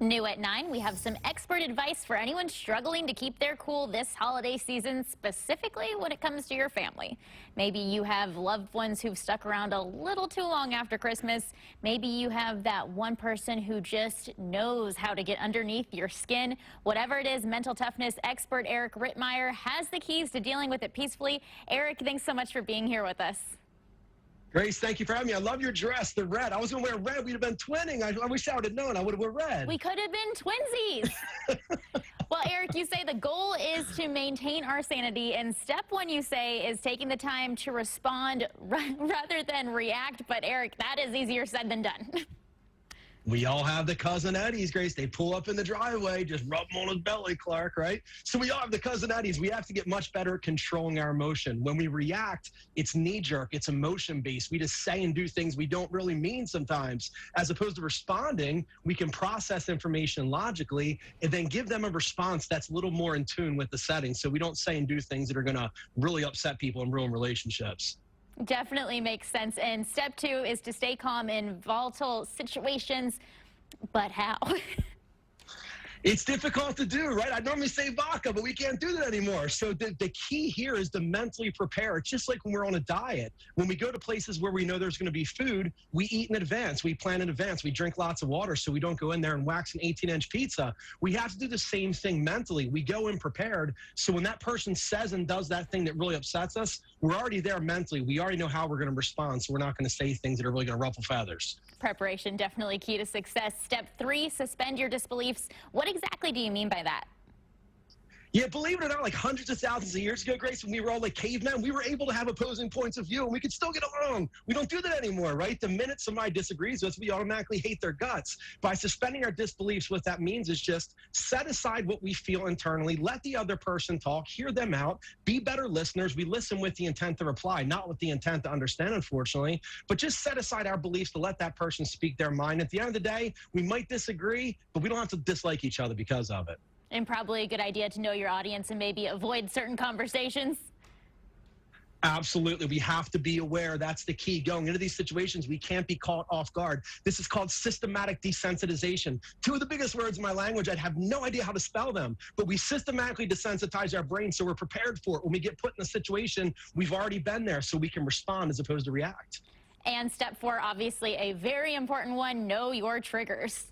New at 9, we have some expert advice for anyone struggling to keep their cool this holiday season, specifically when it comes to your family. Maybe you have loved ones who've stuck around a little too long after Christmas. Maybe you have that one person who just knows how to get underneath your skin. Whatever it is, mental toughness expert Eric Rittmeyer has the keys to dealing with it peacefully. Eric, thanks so much for being here with us. Grace, thank you for having me. I love your dress, the red. I was going to wear red. We'd have been twinning. I wish I would have known. I would have worn red. We could have been twinsies. Well, Eric, you say the goal is to maintain our sanity, and step one, you say, is taking the time to respond rather than react. But, Eric, that is easier said than done. We all have the cousin Eddies, Grace. They pull up in the driveway, just rub them on his belly, Clark, right? So we all have the cousin Eddies. We have to get much better at controlling our emotion. When we react, it's knee-jerk, it's emotion-based. We just say and do things we don't really mean sometimes. As opposed to responding, we can process information logically and then give them a response that's a little more in tune with the setting, so we don't say and do things that are going to really upset people and ruin relationships. Definitely makes sense. And step two is to stay calm in volatile situations. But how? It's difficult to do, right? I normally say vodka, but we can't do that anymore. So the key here is to mentally prepare. It's just like when we're on a diet. When we go to places where we know there's going to be food, we eat in advance. We plan in advance. We drink lots of water so we don't go in there and wax an 18-inch pizza. We have to do the same thing mentally. We go in prepared. So when that person says and does that thing that really upsets us, we're already there mentally. We already know how we're going to respond, so we're not going to say things that are really going to ruffle feathers. Preparation, definitely key to success. Step three, suspend your disbeliefs. What exactly do you mean by that? Yeah, believe it or not, like hundreds of thousands of years ago, Grace, when we were all like cavemen, we were able to have opposing points of view, and we could still get along. We don't do that anymore, right? The minute somebody disagrees with us, we automatically hate their guts. By suspending our disbeliefs, what that means is just set aside what we feel internally, let the other person talk, hear them out, be better listeners. We listen with the intent to reply, not with the intent to understand, unfortunately, but just set aside our beliefs to let that person speak their mind. At the end of the day, we might disagree, but we don't have to dislike each other because of it. And probably a good idea to know your audience and maybe avoid certain conversations. Absolutely. We have to be aware. That's the key. Going into these situations, we can't be caught off guard. This is called systematic desensitization. Two of the biggest words in my language, I'd have no idea how to spell them, but we systematically desensitize our brain so we're prepared for it. When we get put in a situation, we've already been there so we can respond as opposed to react. And step four, obviously a very important one, know your triggers.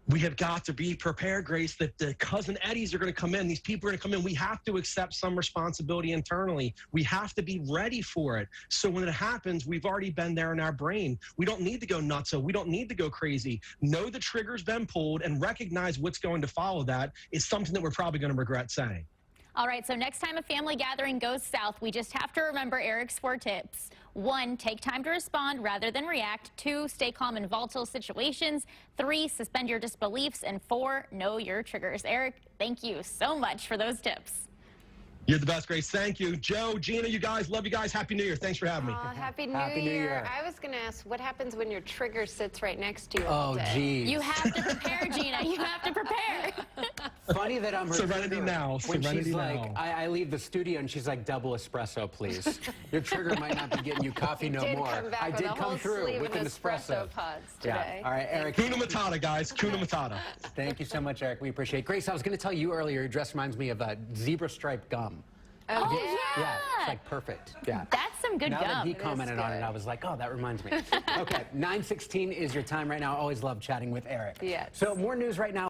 We have got to be prepared, Grace, that the cousin Eddies are going to come in. These people are going to come in. We have to accept some responsibility internally. We have to be ready for it. So when it happens, we've already been there in our brain. We don't need to go nuts. We don't need to go crazy. Know the trigger's been pulled and recognize what's going to follow that is something that we're probably going to regret saying. All right, so next time a family gathering goes south, we just have to remember Eric's 4 tips. 1, take time to respond rather than react. 2, stay calm in volatile situations. 3, suspend your disbeliefs. And 4, know your triggers. Eric, thank you so much for those tips. You're the best, Grace. Thank you. Joe, Gina, you guys, love you guys. Happy New Year. Thanks for having me. Happy New Year. I was going to ask, what happens when your trigger sits right next to you? Oh, geez. You have to prepare, Gina. You have to prepare. Funny that I'm her Serenity trigger. now. When Serenity she's now. like, I leave the studio and she's like, double espresso, please. Your trigger might not be getting you coffee no more. I did come through with an espresso. Pods today. Yeah. All right, Eric. Kuna Matata, guys. Kuna Matata. Thank you so much, Eric. We appreciate it. Grace, I was going to tell you earlier, your dress reminds me of zebra striped gum. Oh, yeah. Yeah, it's like perfect. Yeah. That's some good now gum. That he commented on it, I was like, oh, that reminds me. Okay, 9:16 is your time right now. Always love chatting with Eric. Yes. So more news right now.